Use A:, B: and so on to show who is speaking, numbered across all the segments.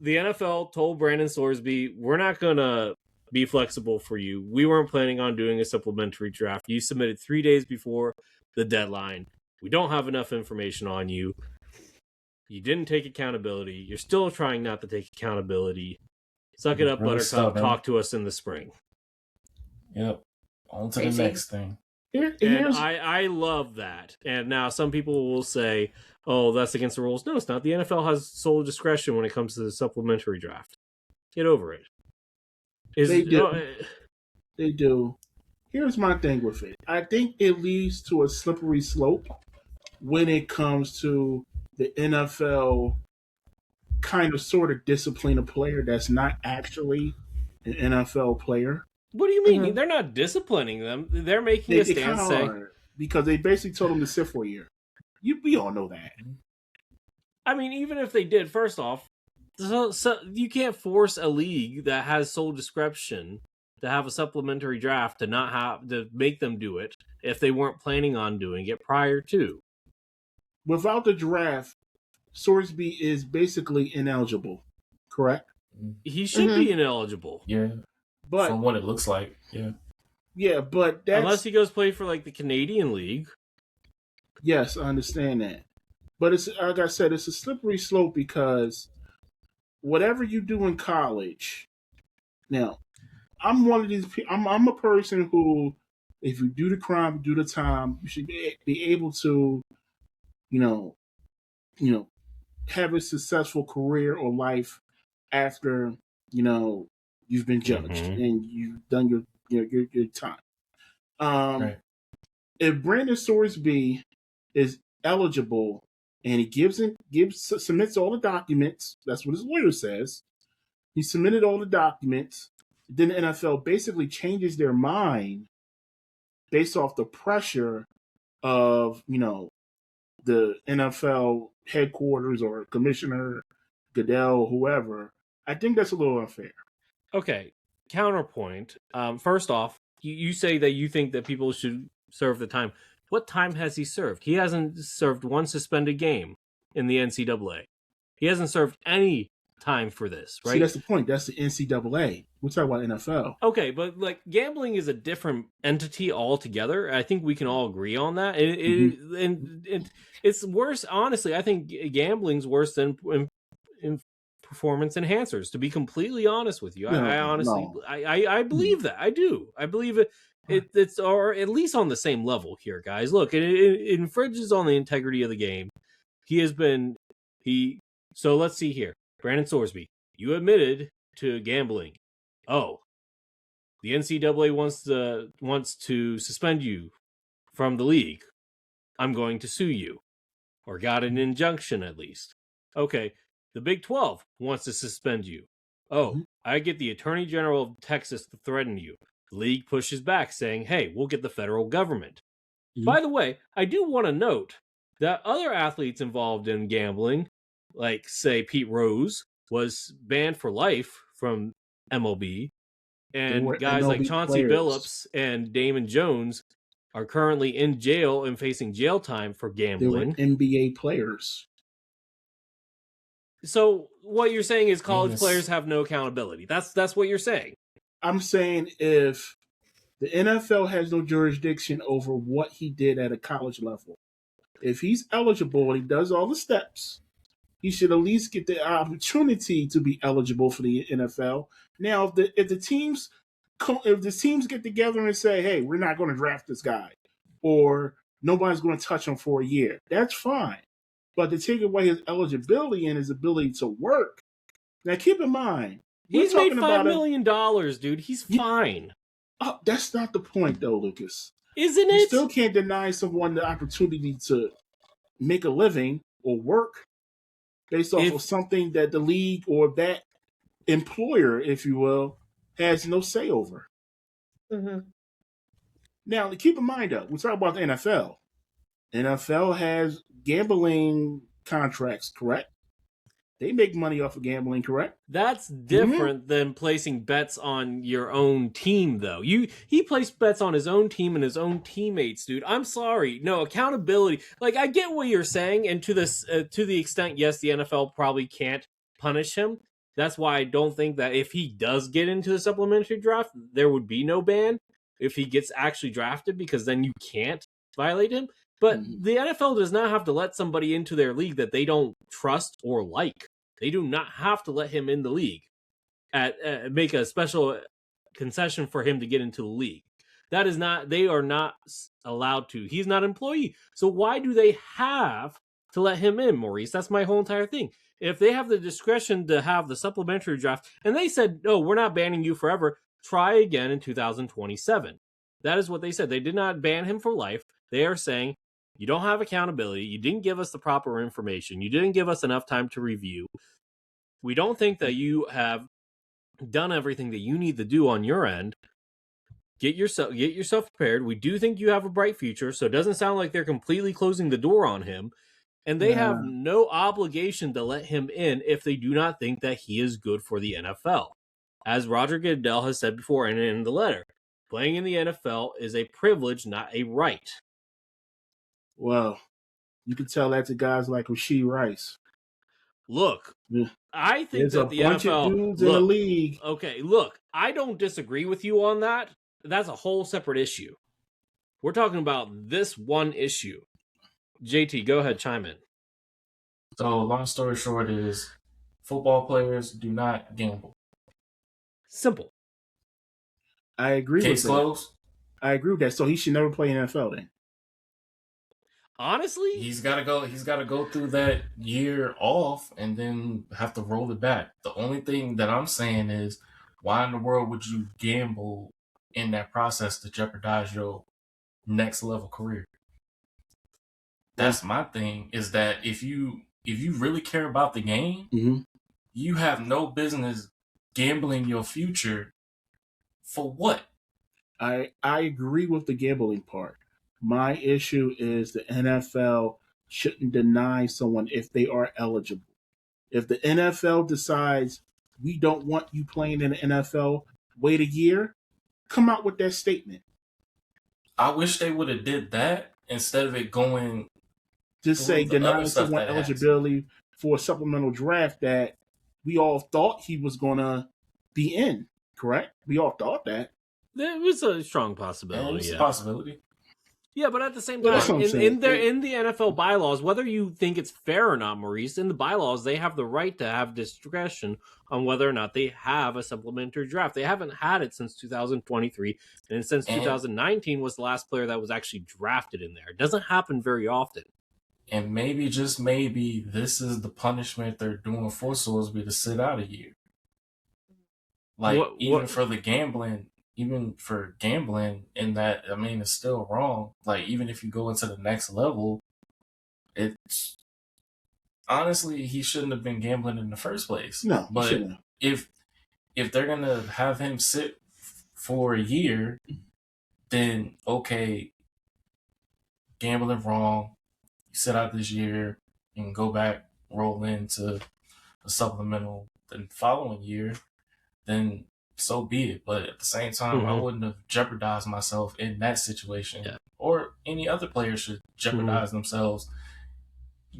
A: the NFL told Brandon Sorsby, we're not going to be flexible for you. We weren't planning on doing a supplementary draft. You submitted 3 days before the deadline. We don't have enough information on you. You didn't take accountability. You're still trying not to take accountability. Suck it up,
B: Really
A: Buttercup.
B: stubborn.
A: Talk to us in the spring.
B: Yep. On to the next thing.
A: And I love that. And now some people will say, oh, that's against the rules. No, it's not. The NFL has sole discretion when it comes to the supplementary draft. Get over it.
C: They do. They do. Here's my thing with it. I think it leads to a slippery slope when it comes to the NFL kind of sort of discipline a player that's not actually an NFL player.
A: What do you mean? Mm-hmm. They're not disciplining them. They're making a stance saying...
C: Because they basically told them to sit for a year. We all know that.
A: I mean, even if they did, first off, so you can't force a league that has sole discretion to have a supplementary draft to make them do it if they weren't planning on doing it prior to.
C: Without the draft, Sorsby is basically ineligible, correct?
A: He should be ineligible.
B: Yeah.
C: But
B: from what it looks like, yeah.
C: Yeah, but that's...
A: Unless he goes play for, like, the Canadian League.
C: Yes, I understand that. But it's, like I said, it's a slippery slope because whatever you do in college... Now, I'm one of these people... I'm a person who, if you do the crime, do the time, you should be able to, have a successful career or life after, you've been judged and you've done your time. Right. If Brandon Sorsby is eligible and he submits all the documents, that's what his lawyer says. He submitted all the documents. Then the NFL basically changes their mind based off the pressure of, the NFL headquarters or Commissioner Goodell, whoever. I think that's a little unfair.
A: Okay, counterpoint. First off, you say that you think that people should serve the time. What time has he served? He hasn't served one suspended game in the NCAA. He hasn't served any time for this, right?
C: See, that's the point. That's the NCAA. We're talking about NFL.
A: Okay, but like gambling is a different entity altogether. I think we can all agree on that. It's worse. Honestly, I think gambling's worse than in performance enhancers. To be completely honest with you, I believe that. I do. I believe it. It's or at least on the same level here, guys. Look, it infringes on the integrity of the game. So let's see here. Brandon Sorsby, you admitted to gambling. Oh, the NCAA wants to suspend you from the league. I'm going to sue you. Or got an injunction at least. Okay, the Big 12 wants to suspend you. Oh, I get the Attorney General of Texas to threaten you. The league pushes back saying, hey, we'll get the federal government. By the way, I do want to note that other athletes involved in gambling, like, say, Pete Rose, was banned for life from MLB. And guys MLB like Chauncey Billups and Damon Jones are currently in jail and facing jail time for gambling.
C: They were NBA players.
A: So what you're saying is college players have no accountability. That's what you're saying.
C: I'm saying if the NFL has no jurisdiction over what he did at a college level, if he's eligible and he does all the steps, he should at least get the opportunity to be eligible for the NFL. Now, if the teams get together and say, "Hey, we're not going to draft this guy," or nobody's going to touch him for a year, that's fine. But to take away his eligibility and his ability to work, now keep in mind,
A: he's made $5 million, dude. He's fine.
C: Oh, that's not the point, though, Lucas.
A: Isn't it?
C: You still can't deny someone the opportunity to make a living or work based off of something that the league or that employer, if you will, has no say over. Now, keep in mind, though, we're talking about the NFL. NFL has gambling contracts, correct? They make money off of gambling, correct?
A: That's different than placing bets on your own team, though. He placed bets on his own team and his own teammates, dude. I'm sorry. No, accountability. Like, I get what you're saying, and to the extent, yes, the NFL probably can't punish him. That's why I don't think that if he does get into the supplementary draft, there would be no ban if he gets actually drafted, because then you can't violate him. But the NFL does not have to let somebody into their league that they don't trust or like. They do not have to let him in the league, make a special concession for him to get into the league. That is not, they are not allowed to. He's not an employee. So why do they have to let him in, Maurice? That's my whole entire thing. If they have the discretion to have the supplementary draft, and they said, no, we're not banning you forever, try again in 2027. That is what they said. They did not ban him for life. They are saying, you don't have accountability. You didn't give us the proper information. You didn't give us enough time to review. We don't think that you have done everything that you need to do on your end. Get yourself prepared. We do think you have a bright future, so it doesn't sound like they're completely closing the door on him. And they have no obligation to let him in if they do not think that he is good for the NFL. As Roger Goodell has said before and in the letter, playing in the NFL is a privilege, not a right.
C: Well, you can tell that to guys like Rashee Rice.
A: Look, I think
C: there's
A: that
C: a
A: the
C: bunch
A: NFL
C: of dudes in the league.
A: Okay, look, I don't disagree with you on that. That's a whole separate issue. We're talking about this one issue. JT, go ahead, chime in.
B: So, long story short is, football players do not gamble.
A: Simple.
C: I agree
B: Case
C: with
B: closed.
C: that. I agree with that. So he should never play in NFL then.
A: Honestly,
B: he's got to go through that year off and then have to roll it back. The only thing that I'm saying is, why in the world would you gamble in that process to jeopardize your next level career? That's my thing, is that if you really care about the game, you have no business gambling your future. For what?
C: I agree with the gambling part. My issue is the NFL shouldn't deny someone if they are eligible. If the NFL decides we don't want you playing in the NFL, wait a year, come out with that statement.
B: I wish they would have did that instead of it going.
C: Just say denying someone eligibility for a supplemental draft that we all thought he was going to be in, correct? We all thought that.
A: There was a strong possibility.
B: It's a possibility.
A: Yeah, but at the same time, in the NFL bylaws, whether you think it's fair or not, Maurice, in the bylaws, they have the right to have discretion on whether or not they have a supplementary draft. They haven't had it since 2023, and since 2019 was the last player that was actually drafted in there. It doesn't happen very often.
B: And maybe, just maybe, this is the punishment they're doing for Sorsby to sit out a year. Like, even for gambling, in that, I mean, it's still wrong. Like, even if you go into the next level, it's honestly, he shouldn't have been gambling in the first place.
C: No,
B: but if they're gonna have him sit for a year, then okay, gambling wrong. You sit out this year and go back, roll into a supplemental the following year, then so be it. But at the same time, I wouldn't have jeopardized myself in that situation. Yeah. Or any other player should jeopardize themselves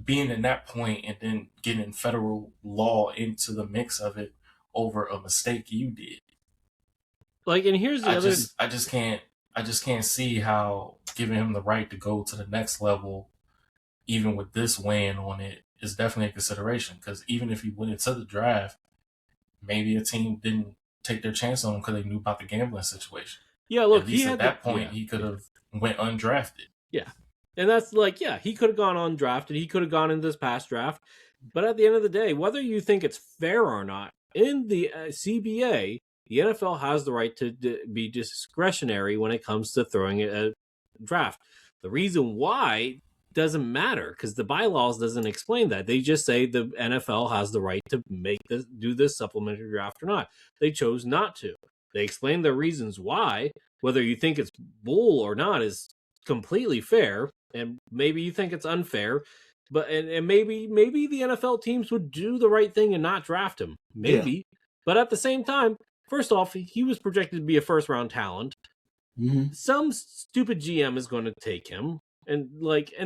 B: being in that point and then getting federal law into the mix of it over a mistake you did.
A: Like, and here's the
B: I just can't see how giving him the right to go to the next level, even with this weighing on it, is definitely a consideration. Because even if he went into the draft, maybe a team didn't take their chance on him because they knew about the gambling situation.
A: Yeah, look,
B: at least at that point, he could have went undrafted.
A: Yeah, and that's like, yeah, he could have gone undrafted. He could have gone in this past draft. But at the end of the day, whether you think it's fair or not, in the CBA, the NFL has the right to be discretionary when it comes to throwing a draft. The reason why doesn't matter, because the bylaws doesn't explain that. They just say the NFL has the right to do this supplementary draft or not. They chose not to. They explain the reasons why. Whether you think it's bull or not is completely fair, and maybe you think it's unfair. But and maybe the NFL teams would do the right thing and not draft him. Maybe. Yeah. But at the same time, first off, he was projected to be a first-round talent. Some stupid GM is going to take him. And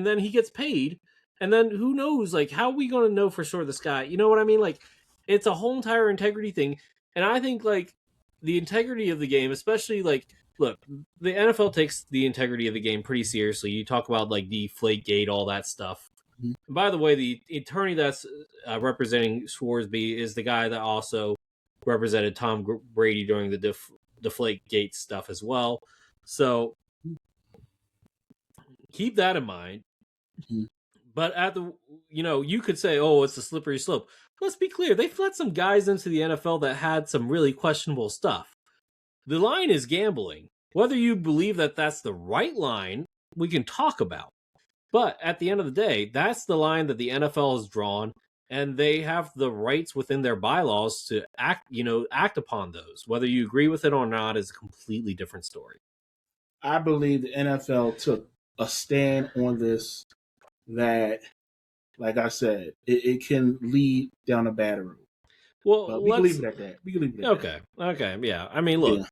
A: then he gets paid, and then who knows? Like, how are we going to know for sure this guy? You know what I mean? Like, it's a whole entire integrity thing. And I think, like, the integrity of the game, especially, like, look, the NFL takes the integrity of the game pretty seriously. You talk about, like, Deflategate, all that stuff.
C: Mhm.
A: And by the way, the attorney that's representing Sorsby is the guy that also represented Tom Brady during the Deflategate stuff as well. So keep that in mind.
C: Mhm.
A: But at the, you could say, oh, it's a slippery slope. Let's be clear. They've let some guys into the NFL that had some really questionable stuff. The line is gambling. Whether you believe that that's the right line, we can talk about. But at the end of the day, that's the line that the NFL has drawn, and they have the rights within their bylaws to act upon those. Whether you agree with it or not is a completely different story.
C: I believe the NFL took a stand on this that, like I said, it can lead down a bad road.
A: Well,
C: But we can leave it at that. We can leave it at that.
A: Okay, yeah. I mean, look,
C: Yeah.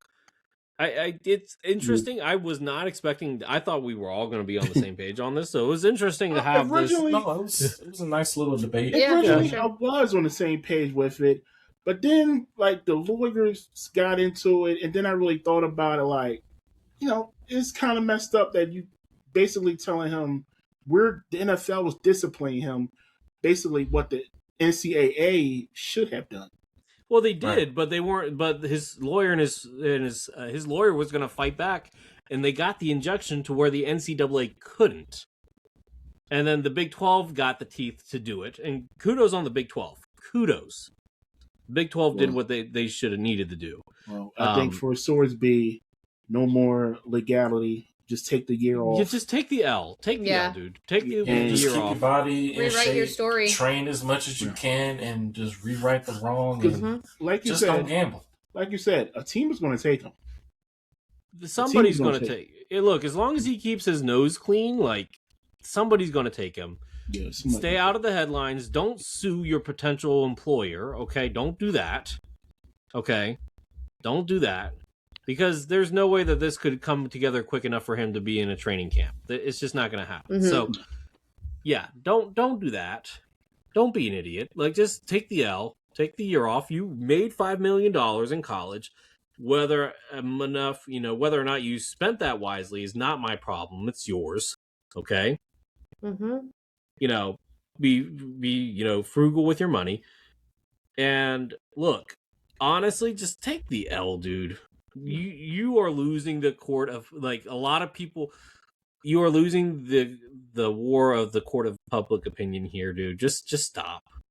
A: It's interesting. I was not expecting. I thought we were all going to be on the same page on this, so it was interesting to have this.
B: No, it was a nice little debate.
C: Originally,
D: sure.
C: I was on the same page with it, but then, like, the lawyers got into it, and then I really thought about it, like, it's kind of messed up that you basically telling him the NFL was disciplining him, basically what the NCAA should have done.
A: Well, they did, but they weren't. But his lawyer and his lawyer was going to fight back, and they got the injunction to where the NCAA couldn't. And then the Big 12 got the teeth to do it, and kudos on the Big 12. Kudos. The Big 12 did what they should have needed to do.
C: Well, I think for Sorsby, no more legality. Just take the year off.
A: You just take the L. Take the L, dude. Take the
B: just
A: year
B: keep
A: off.
B: your body in
D: Rewrite
B: shape,
D: your story.
B: Train as much as you can, and just rewrite the wrong. And
C: like you
B: just
C: said,
B: don't gamble.
C: Like you said, a team is going to take him.
A: Somebody's going to take. Look, as long as he keeps his nose clean, like, somebody's going to take him.
C: Yeah,
A: stay out of the headlines. Don't sue your potential employer. Okay, don't do that. Okay, don't do that. Because there's no way that this could come together quick enough for him to be in a training camp. It's just not going to happen.
D: Mm-hmm.
A: So, yeah, don't do that. Don't be an idiot. Like, just take the L. Take the year off. You made $5 million in college. Whether whether or not you spent that wisely is not my problem. It's yours. Okay?
D: Mm-hmm.
A: Be frugal with your money. And look, honestly, just take the L, dude. You are losing the court of, like, a lot of people. You are losing the war of the court of public opinion here, dude. Just stop.